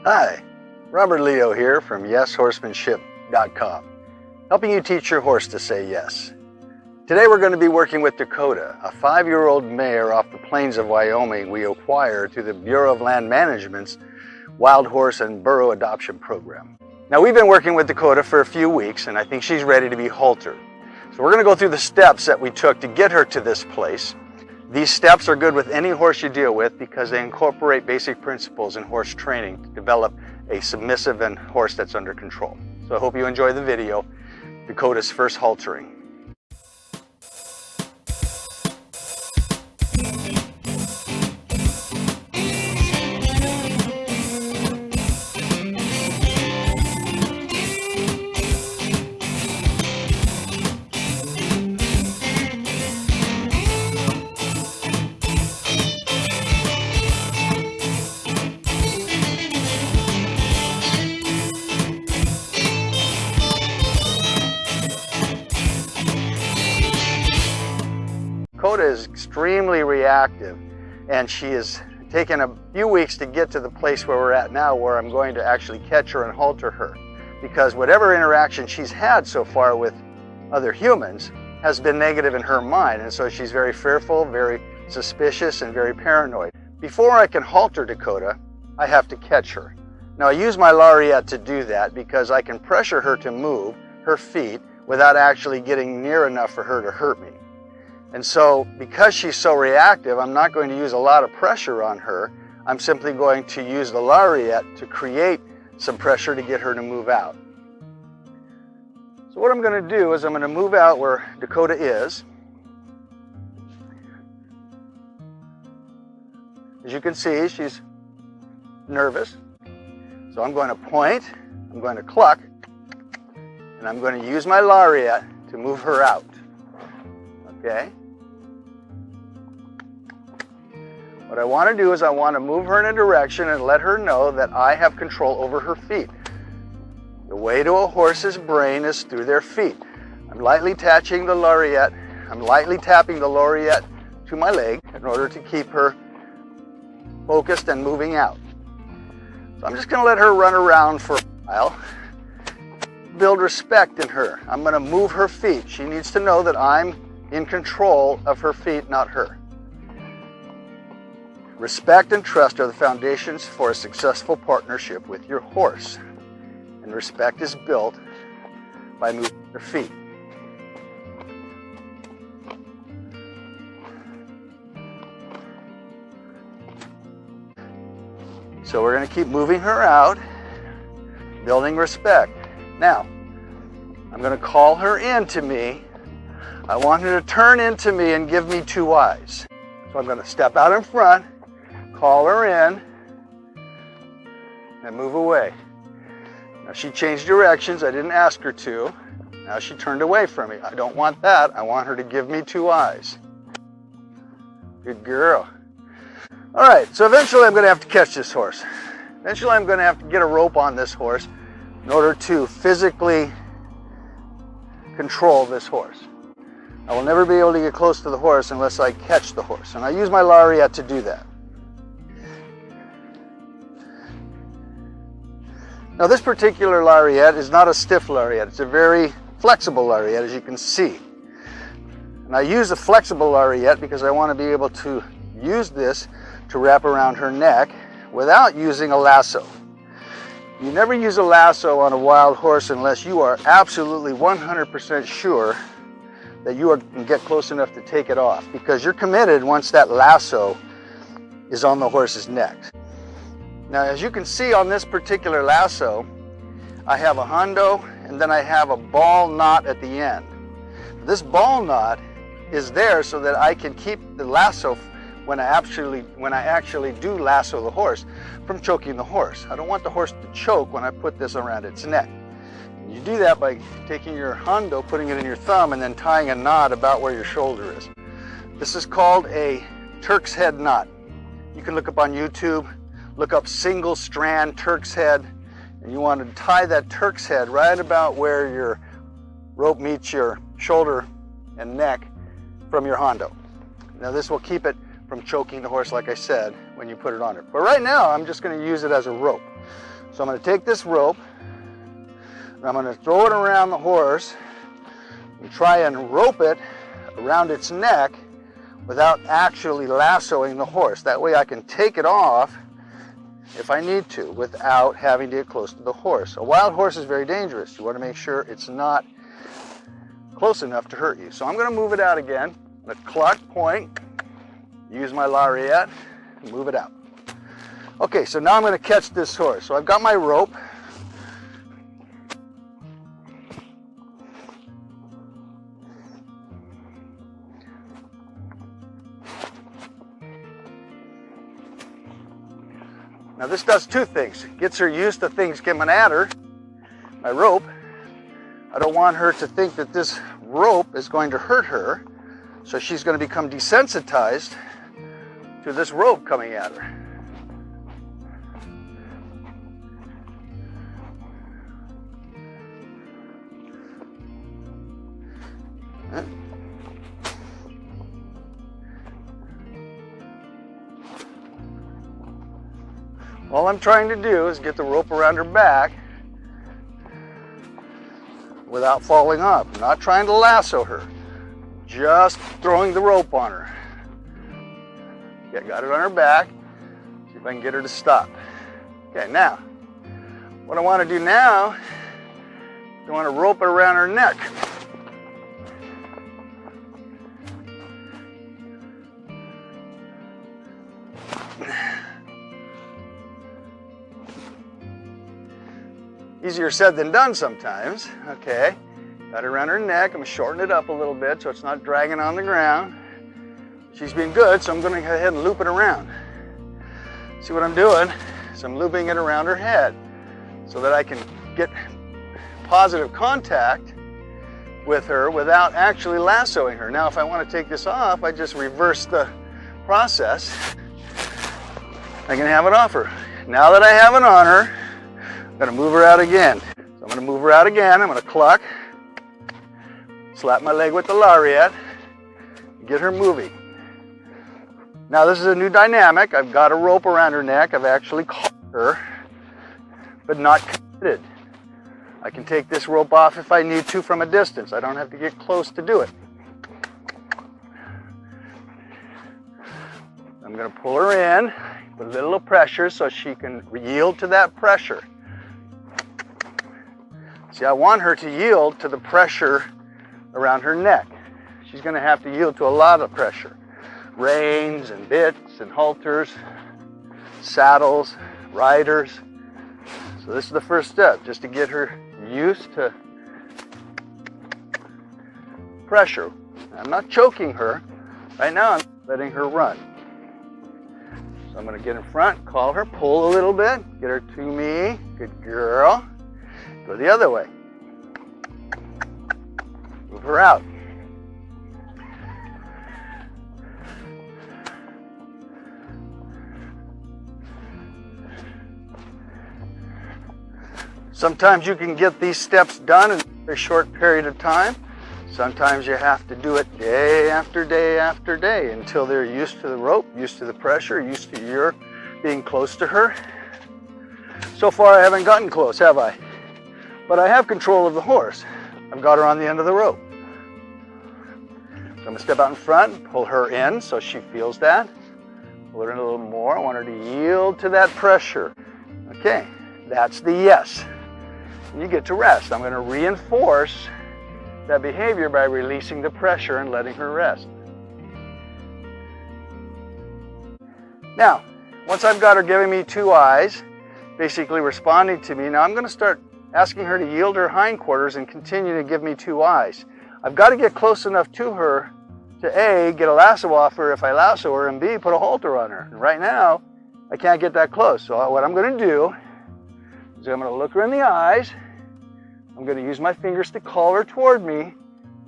Hi, Robert Leo here from YesHorsemanship.com, helping you teach your horse to say yes. Today we're going to be working with Dakota, a 5-year-old mare off the plains of Wyoming we acquired through the Bureau of Land Management's Wild Horse and Burro Adoption Program. Now we've been working with Dakota for a few weeks and I think she's ready to be haltered. So we're going to go through the steps that we took to get her to this place. These steps are good with any horse you deal with because they incorporate basic principles in horse training to develop a submissive and horse that's under control. So I hope you enjoy the video, Dakota's first haltering. Dakota is extremely reactive and she has taken a few weeks to get to the place where we're at now, where I'm going to actually catch her and halter her, because whatever interaction she's had so far with other humans has been negative in her mind, and so she's very fearful, very suspicious, and very paranoid. Before I can halter Dakota, I have to catch her. Now I use my lariat to do that because I can pressure her to move her feet without actually getting near enough for her to hurt me. And so, because she's so reactive, I'm not going to use a lot of pressure on her. I'm simply going to use the lariat to create some pressure to get her to move out. So what I'm going to do is I'm going to move out where Dakota is. As you can see, she's nervous. So I'm going to point, I'm going to cluck, and I'm going to use my lariat to move her out. Okay? What I want to do is I want to move her in a direction and let her know that I have control over her feet. The way to a horse's brain is through their feet. I'm lightly tapping the lariat to my leg in order to keep her focused and moving out. So I'm just going to let her run around for a while. Build respect in her. I'm going to move her feet. She needs to know that I'm in control of her feet, not her. Respect and trust are the foundations for a successful partnership with your horse. And respect is built by moving their feet. So we're going to keep moving her out, building respect. Now, I'm going to call her in to me. I want her to turn into me and give me 2 eyes. So I'm going to step out in front, call her in, and move away. Now she changed directions. I didn't ask her to. Now she turned away from me. I don't want that. I want her to give me 2 eyes. Good girl. All right, so eventually I'm going to have to catch this horse. Eventually I'm going to have to get a rope on this horse in order to physically control this horse. I will never be able to get close to the horse unless I catch the horse, and I use my lariat to do that. Now this particular lariat is not a stiff lariat, it's a very flexible lariat, as you can see. And I use a flexible lariat because I want to be able to use this to wrap around her neck without using a lasso. You never use a lasso on a wild horse unless you are absolutely 100% sure that you can get close enough to take it off, because you're committed once that lasso is on the horse's neck. Now, as you can see on this particular lasso, I have a hondo and then I have a ball knot at the end. This ball knot is there so that I can keep the lasso when I actually do lasso the horse from choking the horse. I don't want the horse to choke when I put this around its neck. You do that by taking your hondo, putting it in your thumb, and then tying a knot about where your shoulder is. This is called a Turk's head knot. You can look up on YouTube, look up single strand Turk's head, and you want to tie that Turk's head right about where your rope meets your shoulder and neck from your hondo. Now this will keep it from choking the horse, like I said, when you put it on it. But right now, I'm just going to use it as a rope. So I'm going to take this rope and I'm going to throw it around the horse and try and rope it around its neck without actually lassoing the horse. That way I can take it off if I need to without having to get close to the horse. A wild horse is very dangerous. You want to make sure it's not close enough to hurt you. So I'm going to move it out again. I'm going to cluck, point, use my lariat, and move it out. Okay, so now I'm going to catch this horse. So I've got my rope. Now this does two things. It gets her used to things coming at her. My rope, I don't want her to think that this rope is going to hurt her, so she's going to become desensitized to this rope coming at her. All I'm trying to do is get the rope around her back without falling off. I'm not trying to lasso her, just throwing the rope on her. Okay, got it on her back. See if I can get her to stop. Okay, now, what I want to do now, I want to rope it around her neck. Easier said than done sometimes. Okay, got it around her neck. I'm going to shorten it up a little bit so it's not dragging on the ground. She's been good, so I'm going to go ahead and loop it around. See what I'm doing? So I'm looping it around her head so that I can get positive contact with her without actually lassoing her. Now, if I want to take this off, I just reverse the process. I can have it off her. Now that I have it on her, I'm going to move her out again. So I'm going to move her out again. I'm going to cluck, slap my leg with the lariat, get her moving. Now this is a new dynamic. I've got a rope around her neck. I've actually caught her, but not committed. I can take this rope off if I need to from a distance. I don't have to get close to do it. I'm going to pull her in, put a little pressure so she can yield to that pressure. See, I want her to yield to the pressure around her neck. She's going to have to yield to a lot of pressure. Reins and bits and halters, saddles, riders. So this is the first step, just to get her used to pressure. I'm not choking her. Right now I'm letting her run. So I'm going to get in front, call her, pull a little bit, get her to me. Good girl. Go the other way. Move her out. Sometimes you can get these steps done in a very short period of time. Sometimes you have to do it day after day after day until they're used to the rope, used to the pressure, used to your being close to her. So far I haven't gotten close, have I? But I have control of the horse. I've got her on the end of the rope. So I'm going to step out in front, pull her in so she feels that. Pull her in a little more. I want her to yield to that pressure. Okay, that's the yes. And you get to rest. I'm going to reinforce that behavior by releasing the pressure and letting her rest. Now, once I've got her giving me two eyes, basically responding to me, now I'm going to start asking her to yield her hindquarters and continue to give me two eyes. I've got to get close enough to her to A, get a lasso off her if I lasso her, and B, put a halter on her. And right now, I can't get that close. So what I'm going to do is I'm going to look her in the eyes. I'm going to use my fingers to call her toward me,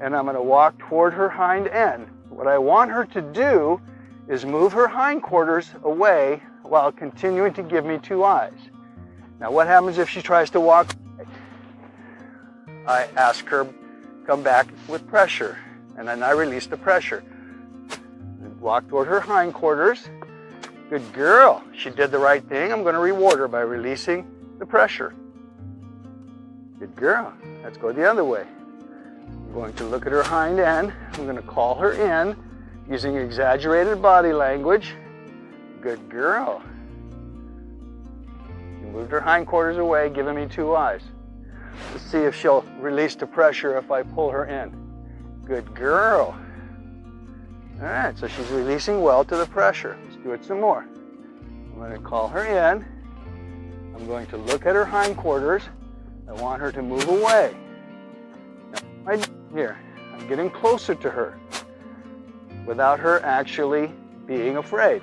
and I'm going to walk toward her hind end. What I want her to do is move her hindquarters away while continuing to give me two eyes. Now what happens if she tries to walk away? I ask her, come back with pressure, and then I release the pressure. Walk toward her hindquarters. Good girl. She did the right thing. I'm going to reward her by releasing the pressure. Good girl. Let's go the other way. I'm going to look at her hind end. I'm going to call her in using exaggerated body language. Good girl. You moved her hindquarters away, giving me 2 eyes. Let's see if she'll release the pressure if I pull her in. Good girl. All right, so she's releasing well to the pressure. Let's do it some more. I'm going to call her in. I'm going to look at her hindquarters. I want her to move away. Now, here, I'm getting closer to her without her actually being afraid.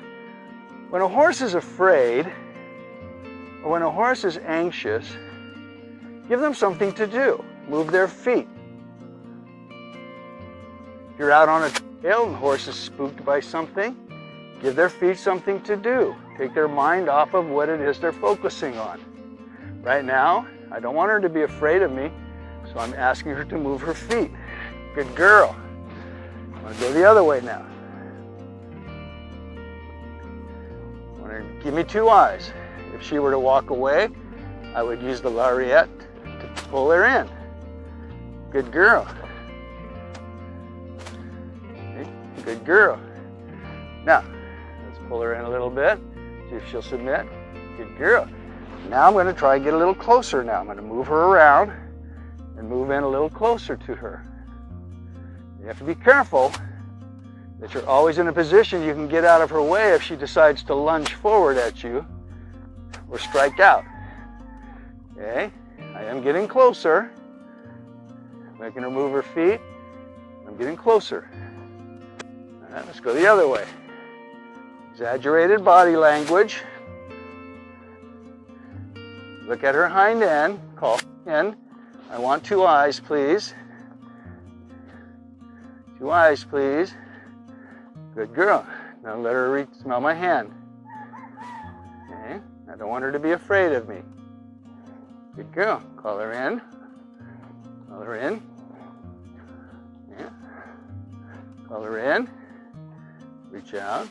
When a horse is afraid, or when a horse is anxious, give them something to do. Move their feet. If you're out on a trail and the horse is spooked by something, give their feet something to do. Take their mind off of what it is they're focusing on. Right now, I don't want her to be afraid of me, so I'm asking her to move her feet. Good girl. I'm going to go the other way now. I want her to give me 2 eyes. If she were to walk away, I would use the lariat to pull her in. Good girl. Okay. Good girl. Now, let's pull her in a little bit, see if she'll submit. Good girl. Now I'm going to try and get a little closer now. I'm going to move her around and move in a little closer to her. You have to be careful that you're always in a position you can get out of her way if she decides to lunge forward at you or strike out. Okay, I am getting closer. Making her move her feet. I'm getting closer. All right, let's go the other way. Exaggerated body language. Look at her hind end. Call in. I want 2 eyes, please. 2 eyes, please. Good girl. Now let her smell my hand. Okay. I don't want her to be afraid of me. Good girl. Call her in. Call her in. Yeah. Call her in. Reach out.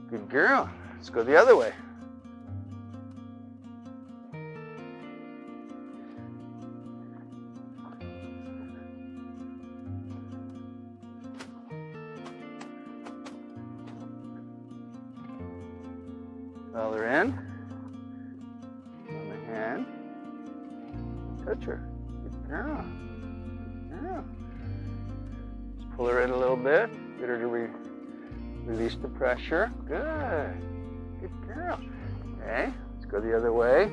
Good girl. Let's go the other way. Call her in. On the hand. Touch her. Good girl. Good girl. Just pull her in a little bit. Get her to release the pressure. Good. Good girl. Okay. Let's go the other way.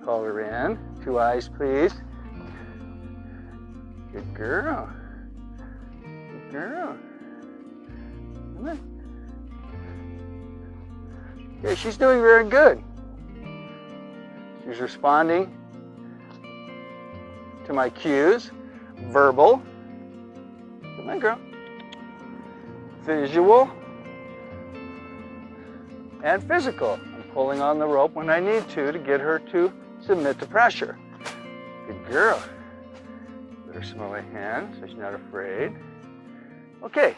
Call her in. 2 eyes, please. Good girl. Good girl. Come on. Okay, she's doing very good. She's responding to my cues, verbal. Come on, girl. Visual and physical. I'm pulling on the rope when I need to get her to submit to pressure. Good girl. Let her smell my hand so she's not afraid. Okay.